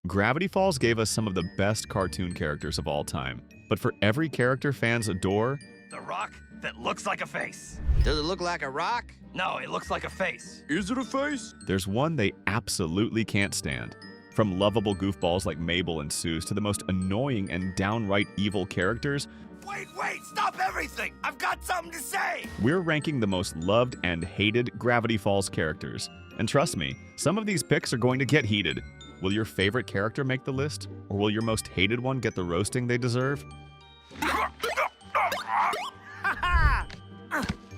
Gravity Falls gave us some of the best cartoon characters of all time. But for every character fans adore, the rock that looks like a face. Does it look like a rock? No, it looks like a face. Is it a face? there's one they absolutely can't stand. From lovable goofballs like Mabel and Soos to the most annoying and downright evil characters, Wait, stop everything! I've got something to say! we're ranking the most loved and hated Gravity Falls characters. And trust me, some of these picks are going to get heated. Will your favorite character make the list? Or will your most hated one get the roasting they deserve?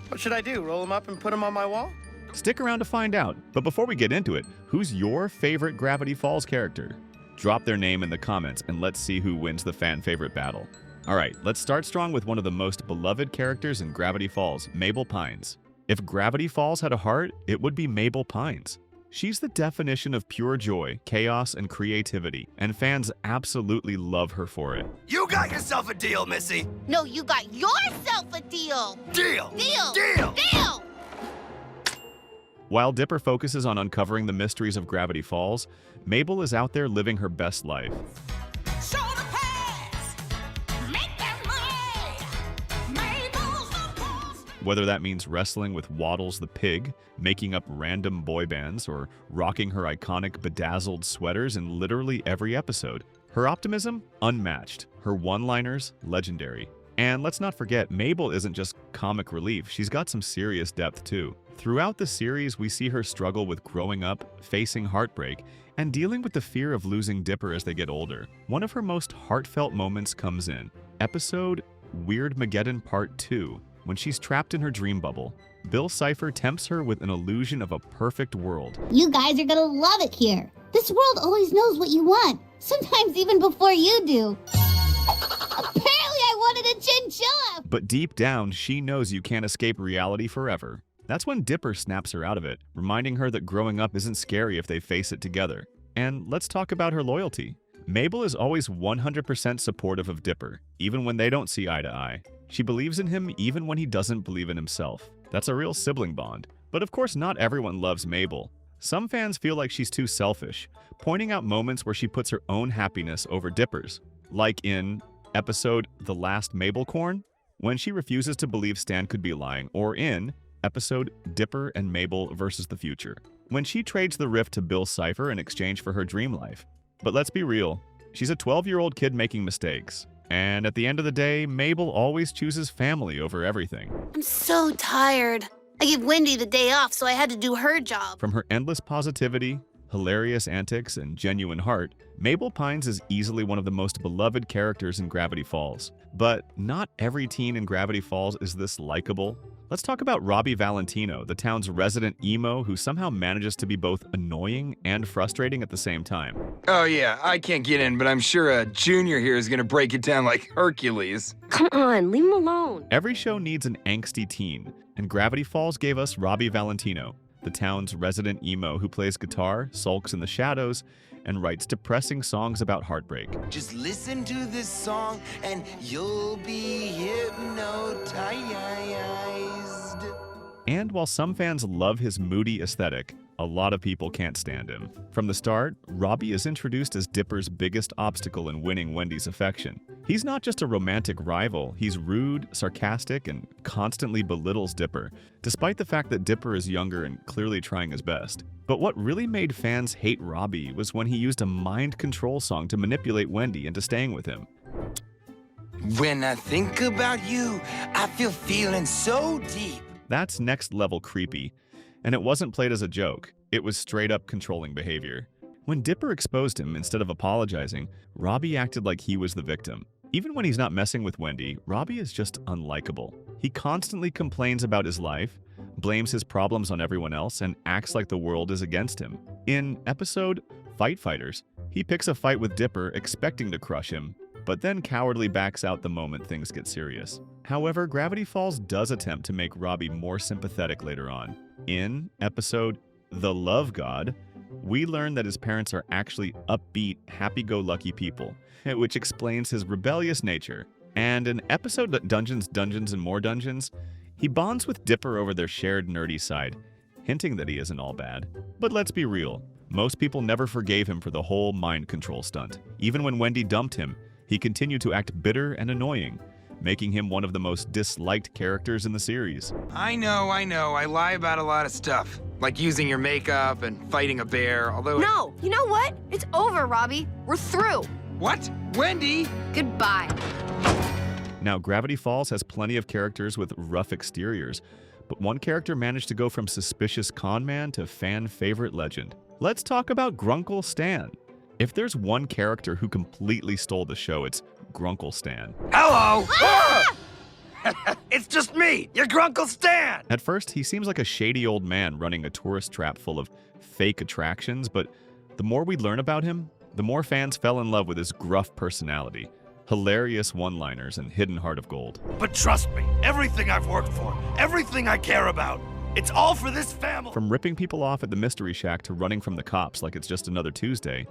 What should I do, roll them up and put them on my wall? Stick around to find out. But before we get into it, who's your favorite Gravity Falls character? Drop their name in the comments and let's see who wins the fan favorite battle. Alright, let's start strong with one of the most beloved characters in Gravity Falls, Mabel Pines. If Gravity Falls had a heart, it would be Mabel Pines. She's the definition of pure joy, chaos, and creativity, and fans absolutely love her for it. You got yourself a deal, Missy! No, you got yourself a deal. Deal! Deal. Deal! Deal. While Dipper focuses on uncovering the mysteries of Gravity Falls, Mabel is out there living her best life. Show the pass. Make that money. Mabel's the boss. Whether that means wrestling with Waddles the pig, making up random boy bands, or rocking her iconic bedazzled sweaters in literally every episode. Her optimism? Unmatched. Her one-liners? Legendary. And let's not forget, Mabel isn't just comic relief, she's got some serious depth too. Throughout the series, we see her struggle with growing up, facing heartbreak, and dealing with the fear of losing Dipper as they get older. One of her most heartfelt moments comes in episode Weirdmageddon Part 2, when she's trapped in her dream bubble. Bill Cipher tempts her with an illusion of a perfect world. You guys are gonna love it here. This world always knows what you want, sometimes even before you do. Apparently I wanted a chinchilla! But deep down, she knows you can't escape reality forever. That's when Dipper snaps her out of it, reminding her that growing up isn't scary if they face it together. And let's talk about her loyalty. Mabel is always 100% supportive of Dipper, even when they don't see eye to eye. She believes in him even when he doesn't believe in himself. That's a real sibling bond. But of course, not everyone loves Mabel. Some fans feel like she's too selfish, pointing out moments where she puts her own happiness over Dipper's. Like in episode The Last Mabel Corn, when she refuses to believe Stan could be lying, or in episode Dipper and Mabel versus the Future, when she trades the rift to Bill Cipher in exchange for her dream life. But let's be real, she's a 12-year-old kid making mistakes. And at the end of the day, Mabel always chooses family over everything. I'm so tired. I gave Wendy the day off, so I had to do her job. From her endless positivity, hilarious antics, and genuine heart, Mabel Pines is easily one of the most beloved characters in Gravity Falls. But not every teen in Gravity Falls is this likable. Let's talk about Robbie Valentino, the town's resident emo who somehow manages to be both annoying and frustrating at the same time. Oh yeah, I can't get in, but I'm sure a junior here is gonna break it down like Hercules. Come on, leave him alone. Every show needs an angsty teen, and Gravity Falls gave us Robbie Valentino, the town's resident emo who plays guitar, sulks in the shadows, and writes depressing songs about heartbreak. Just listen to this song and you'll be hypnotized. And while some fans love his moody aesthetic, a lot of people can't stand him. From the start, Robbie is introduced as Dipper's biggest obstacle in winning Wendy's affection. He's not just a romantic rival, he's rude, sarcastic, and constantly belittles Dipper, despite the fact that Dipper is younger and clearly trying his best. But what really made fans hate Robbie was when he used a mind control song to manipulate Wendy into staying with him. When I think about you, I feel feeling so deep. That's next level creepy. And it wasn't played as a joke, it was straight up controlling behavior. When Dipper exposed him instead of apologizing, Robbie acted like he was the victim. Even when he's not messing with Wendy, Robbie is just unlikable. He constantly complains about his life, blames his problems on everyone else, and acts like the world is against him. In episode Fight Fighters, he picks a fight with Dipper expecting to crush him, but then cowardly backs out the moment things get serious. However, Gravity Falls does attempt to make Robbie more sympathetic later on. In episode The Love God, we learn that his parents are actually upbeat, happy-go-lucky people, which explains his rebellious nature. And in episode Dungeons, Dungeons, and More Dungeons, he bonds with Dipper over their shared nerdy side, hinting that he isn't all bad. But let's be real, Most people never forgave him for the whole mind control stunt. Even when Wendy dumped him, he continued to act bitter and annoying, making him one of the most disliked characters in the series. I know. I lie about a lot of stuff. Like using your makeup and fighting a bear, although... No, you know what? It's over, Robbie. We're through. What? Wendy? Goodbye. Now, Gravity Falls has plenty of characters with rough exteriors, but one character managed to go from suspicious con man to fan favorite legend. Let's talk about Grunkle Stan. If there's one character who completely stole the show, it's Grunkle Stan. Hello! It's just me, your Grunkle Stan! At first, he seems like a shady old man running a tourist trap full of fake attractions, but the more we learn about him, the more fans fell in love with his gruff personality, hilarious one-liners, and hidden heart of gold. But trust me, everything I've worked for, everything I care about, it's all for this family. From ripping people off at the Mystery Shack to running from the cops like it's just another Tuesday,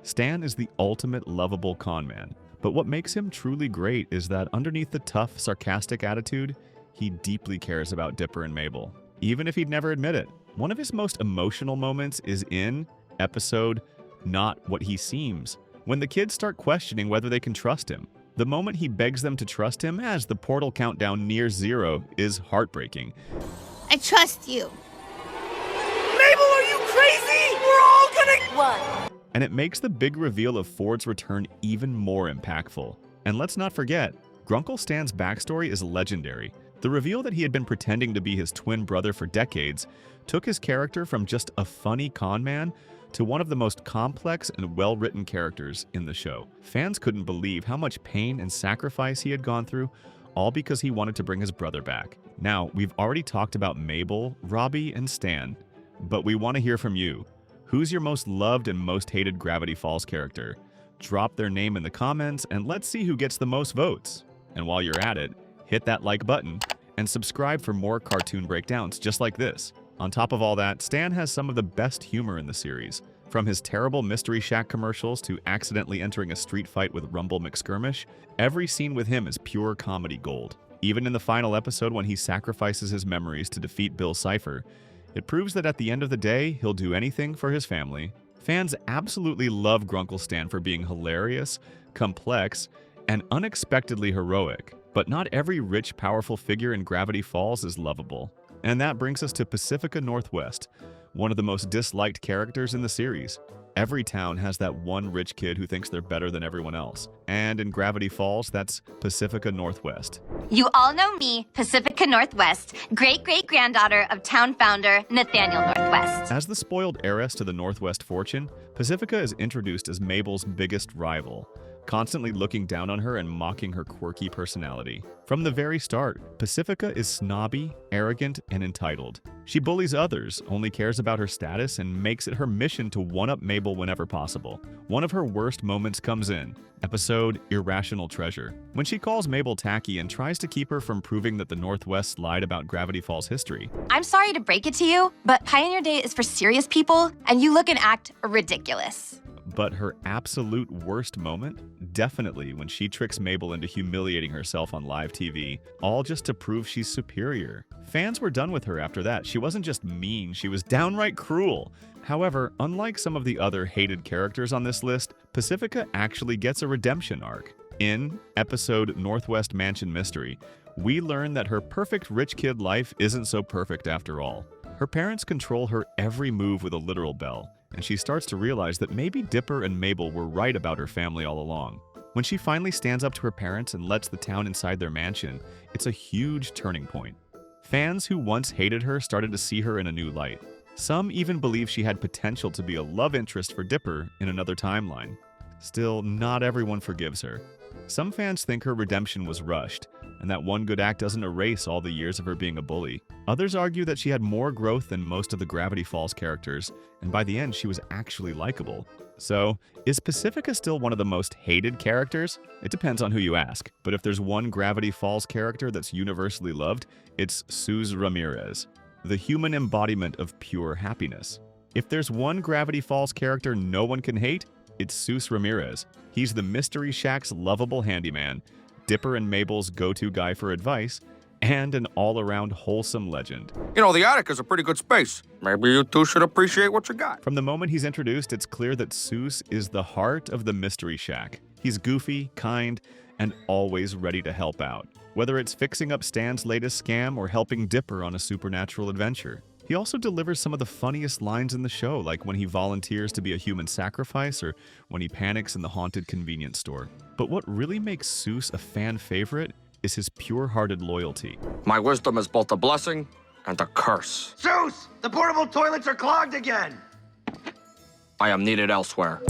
Stan is the ultimate lovable con man. But what makes him truly great is that underneath the tough, sarcastic attitude, he deeply cares about Dipper and Mabel, even if he'd never admit it. One of his most emotional moments is in episode Not What He Seems, when the kids start questioning whether they can trust him. The moment he begs them to trust him as the portal countdown nears 0 is heartbreaking. I trust you. Mabel, are you crazy? We're all gonna... And it makes the big reveal of Ford's return even more impactful. And let's not forget, Grunkle Stan's backstory is legendary. The reveal that he had been pretending to be his twin brother for decades took his character from just a funny con man to one of the most complex and well-written characters in the show. Fans couldn't believe how much pain and sacrifice he had gone through, all because he wanted to bring his brother back. Now, we've already talked about Mabel, Robbie, and Stan, but we want to hear from you. Who's your most loved and most hated Gravity Falls character? Drop their name in the comments and let's see who gets the most votes. And while you're at it, hit that like button and subscribe for more cartoon breakdowns just like this. On top of all that, Stan has some of the best humor in the series. From his terrible Mystery Shack commercials to accidentally entering a street fight with Rumble McSkirmish, every scene with him is pure comedy gold. Even in the final episode when he sacrifices his memories to defeat Bill Cipher, it proves that at the end of the day, he'll do anything for his family. Fans absolutely love Grunkle Stan for being hilarious, complex, and unexpectedly heroic. But not every rich, powerful figure in Gravity Falls is lovable. And that brings us to Pacifica Northwest, one of the most disliked characters in the series. Every town has that one rich kid who thinks they're better than everyone else. And in Gravity Falls, that's Pacifica Northwest. You all know me, Pacifica Northwest, great-great-granddaughter of town founder Nathaniel Northwest. As the spoiled heiress to the Northwest fortune, Pacifica is introduced as Mabel's biggest rival, constantly looking down on her and mocking her quirky personality. From the very start, Pacifica is snobby, arrogant, and entitled. She bullies others, only cares about her status, and makes it her mission to one-up Mabel whenever possible. One of her worst moments comes in episode Irrational Treasure, when she calls Mabel tacky and tries to keep her from proving that the Northwest lied about Gravity Falls history. I'm sorry to break it to you, but Pioneer Day is for serious people, and you look and act ridiculous. But her absolute worst moment? Definitely when she tricks Mabel into humiliating herself on live TV, all just to prove she's superior. Fans were done with her after that. She wasn't just mean, she was downright cruel. However, unlike some of the other hated characters on this list, Pacifica actually gets a redemption arc. In episode Northwest Mansion Mystery, we learn that her perfect rich kid life isn't so perfect after all. Her parents control her every move with a literal bell, and she starts to realize that maybe Dipper and Mabel were right about her family all along. When she finally stands up to her parents and lets the town inside their mansion, it's a huge turning point. Fans who once hated her started to see her in a new light. Some even believe she had potential to be a love interest for Dipper in another timeline. Still, not everyone forgives her. Some fans think her redemption was rushed, and that one good act doesn't erase all the years of her being a bully. Others argue that she had more growth than most of the Gravity Falls characters, and by the end she was actually likable. So, is Pacifica still one of the most hated characters? It depends on who you ask, but if there's one Gravity Falls character that's universally loved, it's Soos Ramirez, the human embodiment of pure happiness. If there's one Gravity Falls character no one can hate, it's Soos Ramirez. He's the Mystery Shack's lovable handyman, Dipper and Mabel's go-to guy for advice, and an all-around wholesome legend. You know, the attic is a pretty good space. Maybe you two should appreciate what you got. From the moment he's introduced, it's clear that Soos is the heart of the Mystery Shack. He's goofy, kind, and always ready to help out, whether it's fixing up Stan's latest scam or helping Dipper on a supernatural adventure. He also delivers some of the funniest lines in the show, like when he volunteers to be a human sacrifice or when he panics in the haunted convenience store. But what really makes Soos a fan favorite is his pure-hearted loyalty. My wisdom is both a blessing and a curse. Soos, the portable toilets are clogged again. I am needed elsewhere.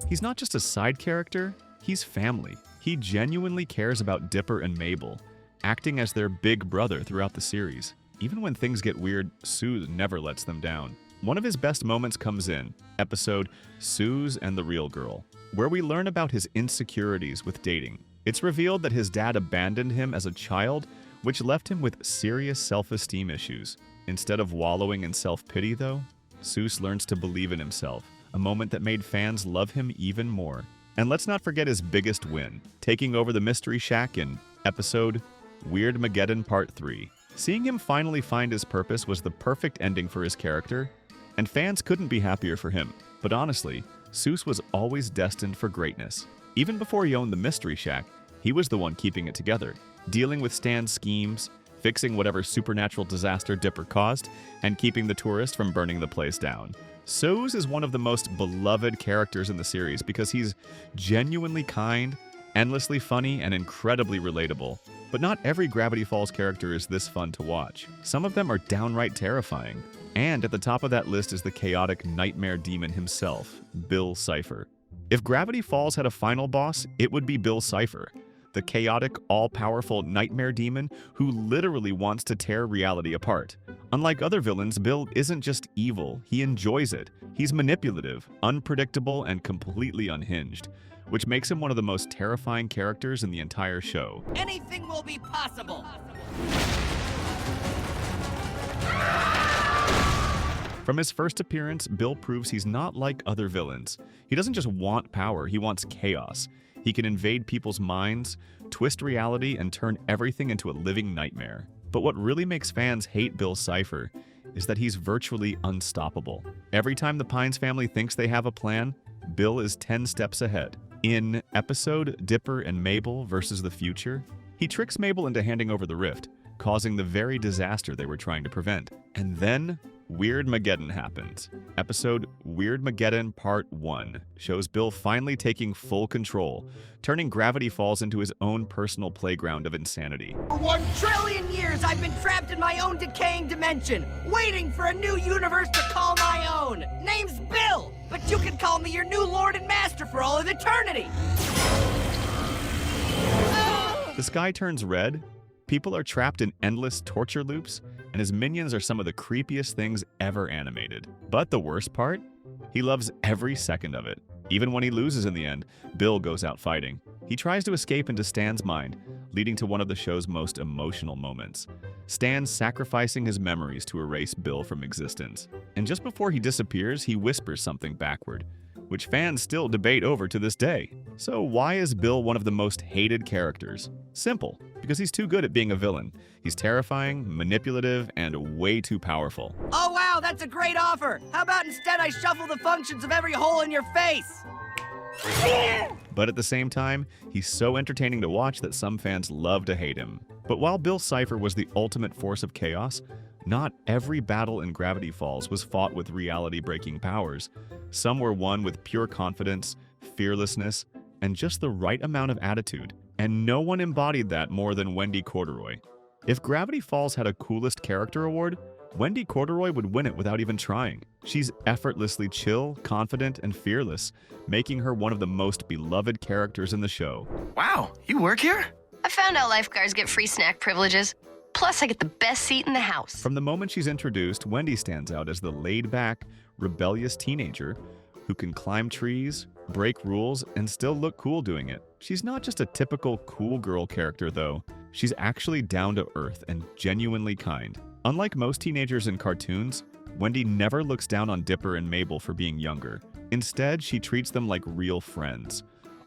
He's not just a side character, he's family. He genuinely cares about Dipper and Mabel, acting as their big brother throughout the series. Even when things get weird, Soos never lets them down. One of his best moments comes in episode Soos and the Real Girl, where we learn about his insecurities with dating. It's revealed that his dad abandoned him as a child, which left him with serious self-esteem issues. Instead of wallowing in self-pity, though, Soos learns to believe in himself, a moment that made fans love him even more. And let's not forget his biggest win, taking over the Mystery Shack in episode Weirdmageddon Part 3. Seeing him finally find his purpose was the perfect ending for his character, and fans couldn't be happier for him. But honestly, Soos was always destined for greatness. Even before he owned the Mystery Shack, he was the one keeping it together, dealing with Stan's schemes, fixing whatever supernatural disaster Dipper caused, and keeping the tourists from burning the place down. Soos is one of the most beloved characters in the series because he's genuinely kind, endlessly funny, and incredibly relatable. But not every Gravity Falls character is this fun to watch. Some of them are downright terrifying. And at the top of that list is the chaotic nightmare demon himself, Bill Cipher. If Gravity Falls had a final boss, it would be Bill Cipher, the chaotic, all-powerful nightmare demon who literally wants to tear reality apart. Unlike other villains, Bill isn't just evil, he enjoys it. He's manipulative, unpredictable, and completely unhinged, which makes him one of the most terrifying characters in the entire show. Anything will be possible. From his first appearance, Bill proves he's not like other villains. He doesn't just want power, he wants chaos. He can invade people's minds, twist reality, and turn everything into a living nightmare. But what really makes fans hate Bill Cipher is that he's virtually unstoppable. Every time the Pines family thinks they have a plan, Bill is 10 steps ahead. In episode Dipper and Mabel versus the Future, he tricks Mabel into handing over the rift, causing the very disaster they were trying to prevent. And then Weirdmageddon happens. Episode Weirdmageddon Part 1 shows Bill finally taking full control, turning Gravity Falls into his own personal playground of insanity. For 1 trillion years, I've been trapped in my own decaying dimension, waiting for a new universe to call my own. Name's Bill, but you can call me your new lord and master for all of eternity. The sky turns red, people are trapped in endless torture loops, and his minions are some of the creepiest things ever animated. But the worst part? He loves every second of it. Even when he loses in the end, Bill goes out fighting. He tries to escape into Stan's mind, leading to one of the show's most emotional moments. Stan sacrificing his memories to erase Bill from existence. And just before he disappears, he whispers something backward, which fans still debate over to this day. So why is Bill one of the most hated characters? Simple, because he's too good at being a villain. He's terrifying, manipulative, and way too powerful. Oh wow, that's a great offer. How about instead I shuffle the functions of every hole in your face? But at the same time, he's so entertaining to watch that some fans love to hate him. But while Bill Cipher was the ultimate force of chaos, not every battle in Gravity Falls was fought with reality-breaking powers. Some were won with pure confidence, fearlessness, and just the right amount of attitude. And no one embodied that more than Wendy Corduroy. If Gravity Falls had a Coolest Character Award, Wendy Corduroy would win it without even trying. She's effortlessly chill, confident, and fearless, making her one of the most beloved characters in the show. Wow, you work here? I found out lifeguards get free snack privileges. Plus, I get the best seat in the house. From the moment she's introduced, Wendy stands out as the laid-back, rebellious teenager who can climb trees, break rules, and still look cool doing it. She's not just a typical cool girl character, though. She's actually down to earth and genuinely kind. Unlike most teenagers in cartoons, Wendy never looks down on Dipper and Mabel for being younger. Instead, she treats them like real friends,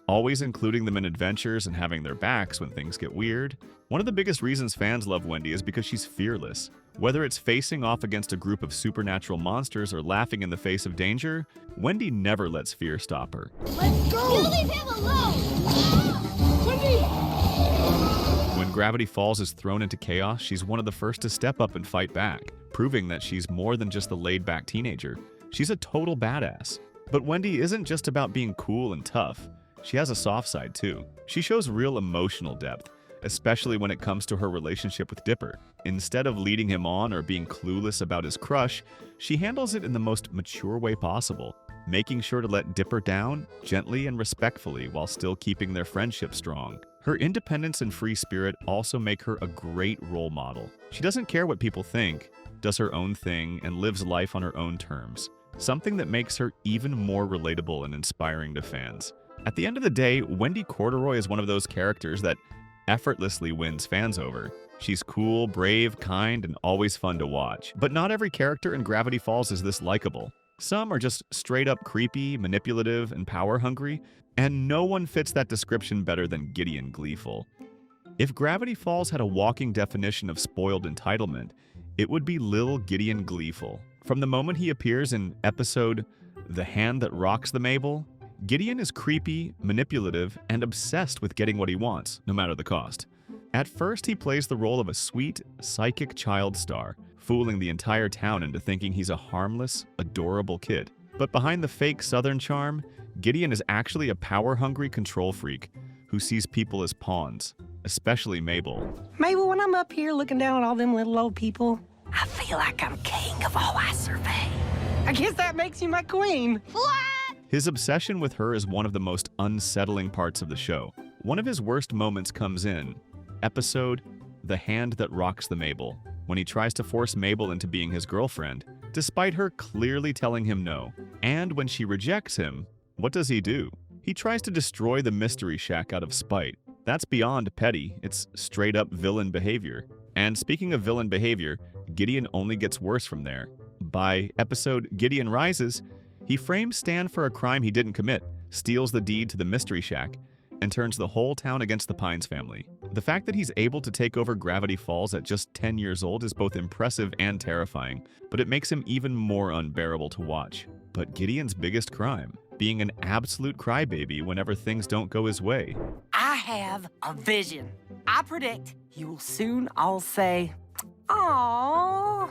always including them in adventures and having their backs when things get weird. One of the biggest reasons fans love Wendy is because she's fearless. Whether it's facing off against a group of supernatural monsters or laughing in the face of danger, Wendy never lets fear stop her. Let's go! You leave him alone! Ah! Wendy! When Gravity Falls is thrown into chaos, she's one of the first to step up and fight back, proving that she's more than just a laid-back teenager. She's a total badass. But Wendy isn't just about being cool and tough. She has a soft side too. She shows real emotional depth, especially when it comes to her relationship with Dipper. Instead of leading him on or being clueless about his crush, she handles it in the most mature way possible, making sure to let Dipper down gently and respectfully while still keeping their friendship strong. Her independence and free spirit also make her a great role model. She doesn't care what people think, does her own thing, and lives life on her own terms, something that makes her even more relatable and inspiring to fans. At the end of the day, Wendy Corduroy is one of those characters that effortlessly wins fans over. She's cool, brave, kind, and always fun to watch. But not every character in Gravity Falls is this likable. Some are just straight up creepy, manipulative, and power-hungry, and no one fits that description better than Gideon Gleefull. If Gravity Falls had a walking definition of spoiled entitlement, it would be Lil Gideon Gleefull. From the moment he appears in episode The Hand That Rocks the Mabel, Gideon is creepy, manipulative, and obsessed with getting what he wants, no matter the cost. At first, he plays the role of a sweet, psychic child star, fooling the entire town into thinking he's a harmless, adorable kid. But behind the fake Southern charm, Gideon is actually a power-hungry control freak who sees people as pawns, especially Mabel. Mabel, when I'm up here looking down at all them little old people, I feel like I'm king of all I survey. I guess that makes you my queen. What? His obsession with her is one of the most unsettling parts of the show. One of his worst moments comes in episode The Hand That Rocks the Mabel, when he tries to force Mabel into being his girlfriend, despite her clearly telling him no. And when she rejects him, what does he do? He tries to destroy the Mystery Shack out of spite. That's beyond petty, it's straight up villain behavior. And speaking of villain behavior, Gideon only gets worse from there. By episode Gideon Rises, he frames Stan for a crime he didn't commit, steals the deed to the Mystery Shack, and turns the whole town against the Pines family. The fact that he's able to take over Gravity Falls at just 10 years old is both impressive and terrifying, but it makes him even more unbearable to watch. But Gideon's biggest crime, being an absolute crybaby whenever things don't go his way. I have a vision. I predict you will soon all say, "Aww."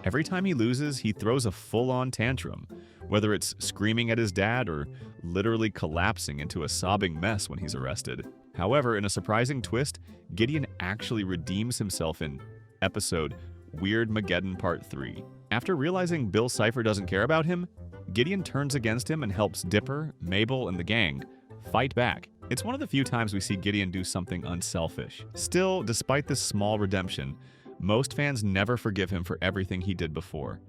Every time he loses, he throws a full-on tantrum, whether it's screaming at his dad or literally collapsing into a sobbing mess when he's arrested. However, in a surprising twist, Gideon actually redeems himself in episode Weirdmageddon Part 3. After realizing Bill Cipher doesn't care about him, Gideon turns against him and helps Dipper, Mabel, and the gang fight back. It's one of the few times we see Gideon do something unselfish. Still, despite this small redemption, most fans never forgive him for everything he did before.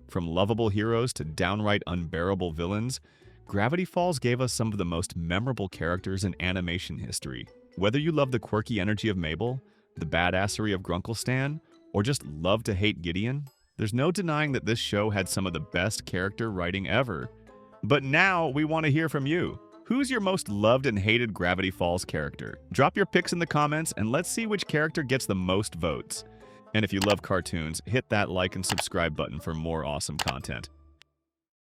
From lovable heroes to downright unbearable villains, Gravity Falls gave us some of the most memorable characters in animation history. Whether you love the quirky energy of Mabel, the badassery of Grunkle Stan, or just love to hate Gideon, there's no denying that this show had some of the best character writing ever. But now we want to hear from you. Who's your most loved and hated Gravity Falls character? Drop your picks in the comments and let's see which character gets the most votes. And if you love cartoons, hit that like and subscribe button for more awesome content.